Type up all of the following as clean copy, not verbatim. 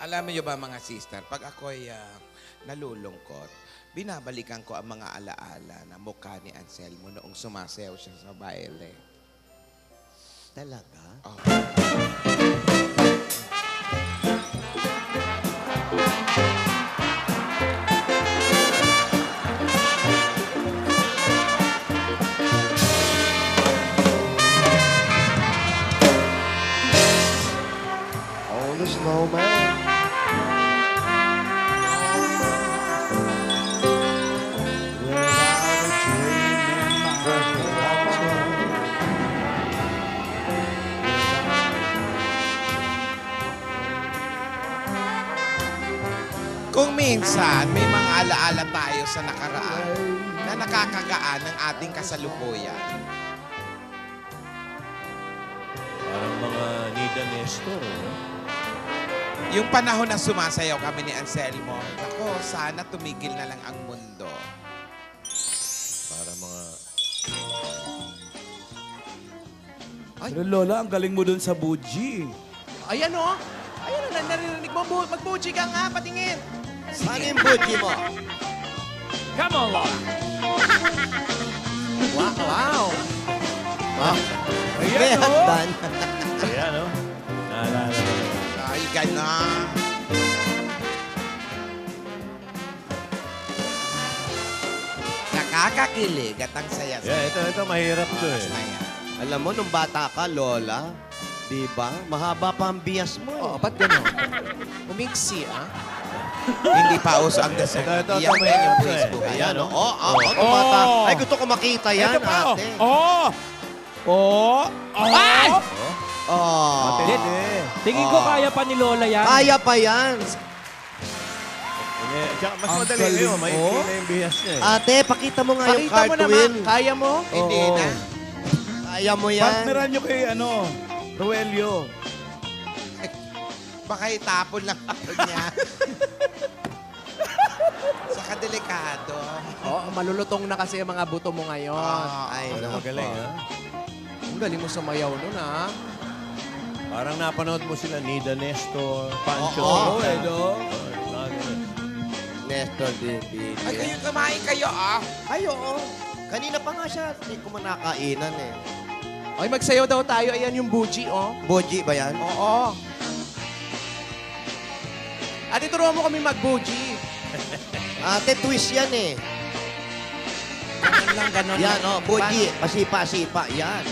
Alam niyo ba mga sister, pag ako'y nalulungkot, binabalikan ko ang mga alaala na mukha ni Anselmo noong sumasayaw siya sa baile. Talaga? Oh. Oh, the snowman. Without a dream in my heart. Kung minsan may mga alaala tayo sa nakaraan na nakakagaan ng ating kasalukuyan. Parang mga Nida Nestor, no? Yung panahon na sumasayaw kami ni Anselmo, ako, sana tumigil na lang ang mundo. Para mga... Pero Lola, ang galing mo dun sa Buji. Ayan o. Ayan o, naririnig mo. Magbuji ka nga, patingin. Ano yung buji mo? Come on, Lola! Wow. May hagdan. Ayan, no? Naalala ko. Ay, gana. Nakakakilig at ang saya-saya. Yeah, ito mahirap to eh. Na yan. Alam mo, nung bata ka, Lola, di ba? Mahaba pa ang bias mo eh. Oh, ba't gano'n? Umiksi, ah? Hindi pa uso ang dasal. Ito, Iyan may ba yung ano Facebook? eh. Ayan, Ayan, oh. Bata. Ay, gusto ko makita yan, Ito pa, oh. ate. Oh! Oh! Ay! Oh. Tingin ko kaya pa ni Lola yan. Kaya pa yan. Tsaka mas Ang madali galing, ngayon. May oh. na yung bihas niya eh. Ate, pakita mo nga yung Pakita mo naman. cartwheel. Kaya mo? Hindi Oo. na. Kaya mo yan. Partneran nyo kay, Roelio. Baka itapon lang ako niya. Saka delikado. Oh, malulutong na kasi ang mga buto mo ngayon. Ay, Ano, magaling, ha? Ang galing mo sumayaw nun, ah. Parang napanood mo sila, Nida Nestor, Pancho. Oo, eh, no? Nestor David. Ay, kayo kumain kayo, ah. Ay, oo. Kanina pa nga siya. Hindi ko man nakainan eh. Ay, magsayaw daw tayo. Ayan yung buji, oh. Boji ba yan? Oo. Ate, turuan mo kami mag-buji. Ate, twist yan eh. Ganun lang, ganun Yan, lang. oh, boji. Pasipa-sipa. Yan.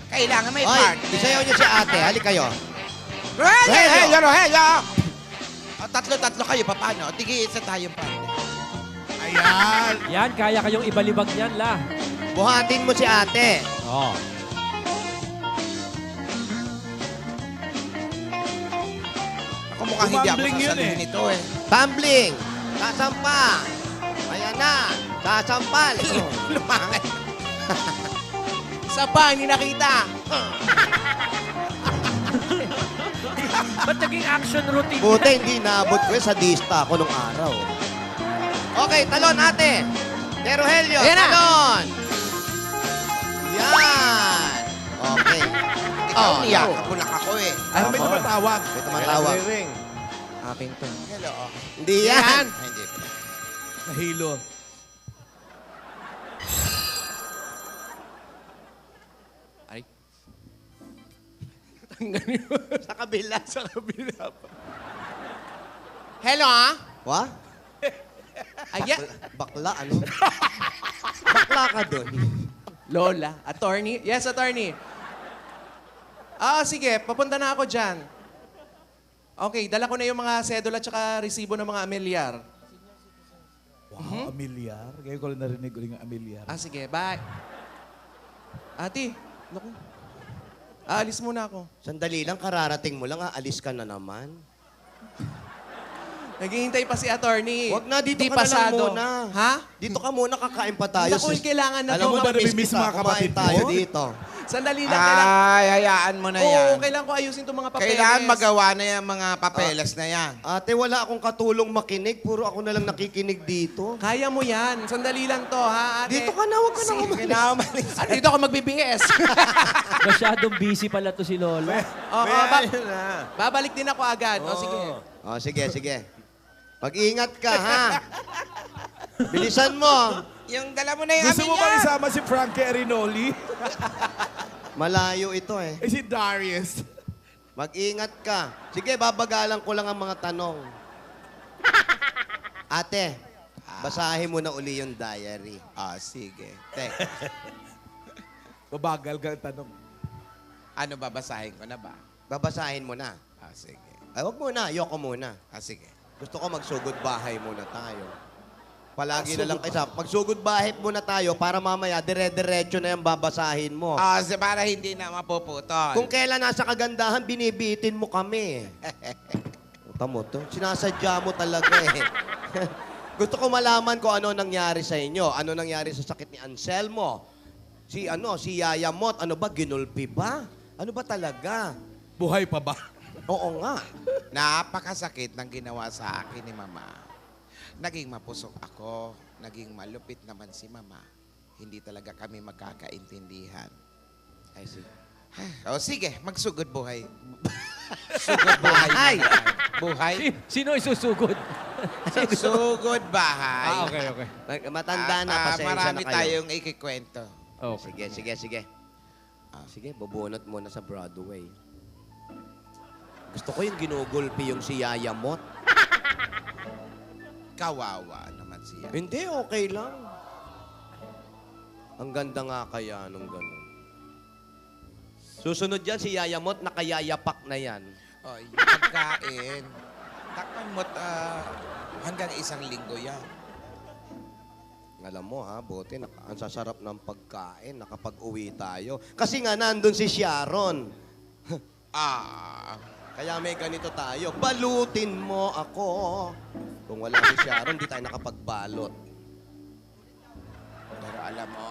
Kailangan may Ay, partner. isayaw niyo si ate. Halik kayo. Hey, tatlo-tatlo kayo, paano? Tige, isa tayong partner. Ayan! Yan, kaya kayong ibalibag yan, La. Buhatin mo si ate. Oh. Ako mukhang hindi ako Tumambling yun, sasaluhin eh. ito, eh. Tumbling. Sasampa. Ayan na. Sasampal. Lumangan. Isa pa, hindi nakita. Ba't naging action routine Buti hindi naabot ko sa dista ako nung araw. Okay, talon ate. De Rogelio, Ayan na. talon. Yan. Okay. Ikaw, Oh, niyakap mo lang ako, eh. Ano may tumatawag? May tumatawag. Ring. Akin to. Hello. Hindi yan. Ay, hindi pa. Nahilo. Ay. Tanggalin mo. Sa kabila. Sa kabila pa. Hello, ah? Wa? Ayan. Bakla, ano? Bakla ka doon. Lola. Attorney? Yes, attorney. Ah, sige. Papunta na ako dyan. Okay, dala ko na yung mga sedula at saka resibo ng mga amilyar. Wow, amilyar. Kaya ko lang narinig ulit ng amilyar. Ah, sige. Bye. Ate, naku. Aalis muna ako. Sandali lang, kararating mo lang, aalis ka na naman. Naghihintay pa si attorney. Wag na, dito Di ka na lang pasado. muna. Ha? Dito ka muna, kakain pa tayo. Naku, kailangan na Alam to. mo, ba, namimiss namimiss kita. mga kapatid Kumain tayo mo? dito. Sandali lang. Kailangan, Ay, hayaan mo na yan. oo, kailangan ko ayusin itong mga papeles. Kailangan magawa na yung mga papeles na yan. Ate, wala akong katulong makinig. Puro ako na lang nakikinig dito. Kaya mo yan. Sandali lang to, ha, ate? Dito ka na, huwag ka na umalis. Ah, dito ako magbibihis. Masyadong busy pala to si Lola. Oo, babalik din ako agad. O, sige. Oh, sige, sige. Mag-ingat ka, ha? Bilisan mo. Yung dala mo na yung Gusto mo amin bang yan. isama si Frankie Arinoli? Malayo ito eh. Eh si Darius. Mag-ingat ka. Sige, babagalan ko lang ang mga tanong. Ate, basahin mo na uli yung diary. Ah, sige. Tek, Babagal ka ang tanong. Ano ba, basahin ko na ba? babasahin mo na. Ah, sige. Ay, wag muna. Ayoko muna. Ah, sige. Gusto ko magsugod bahay muna tayo. Palagi na lang kaysa. Magsugod bahay muna tayo para mamaya dire-diretso na yung babasahin mo. Ah, para hindi na mapuputol. Kung kailan nasa kagandahan, binibitin mo kami. Puta mo to. Sinasadya mo talaga eh. Gusto ko malaman kung ano nangyari sa inyo. Ano nangyari sa sakit ni Anselmo? Si Yaya Mot, ano ba, ginulpi ba? Ano ba talaga? Buhay pa ba? Oo nga. Napakasakit ng ginawa sa akin ni Mama. Naging mapusok ako, naging malupit naman si Mama. Hindi talaga kami magkakaintindihan. I see. O sige, magsugod buhay. Sugod bahay. Buhay? Sino isusugod? Sugod bahay. Okay. Matanda na, pasensya marami na kayo. tayong ikikwento. Okay. Sige. Sige, bubunot muna sa Broadway. Gusto ko yung ginugulpi yung si Yaya Mot. Kawawa naman siya. Hindi, okay lang. Ang ganda nga kaya nung gano'n. Susunod yan, si Yaya Mot, nakayayapak na yan. O, yung pagkain. Takpan mo't hanggang 1 linggo yan. Alam mo ha, buti, ang sasarap ng pagkain, nakapag-uwi tayo. Kasi nga, nandun si Sharon. Kaya may ganito tayo, balutin mo ako. Kung wala si Sharon, di tayo nakapagbalot. Pero alam mo,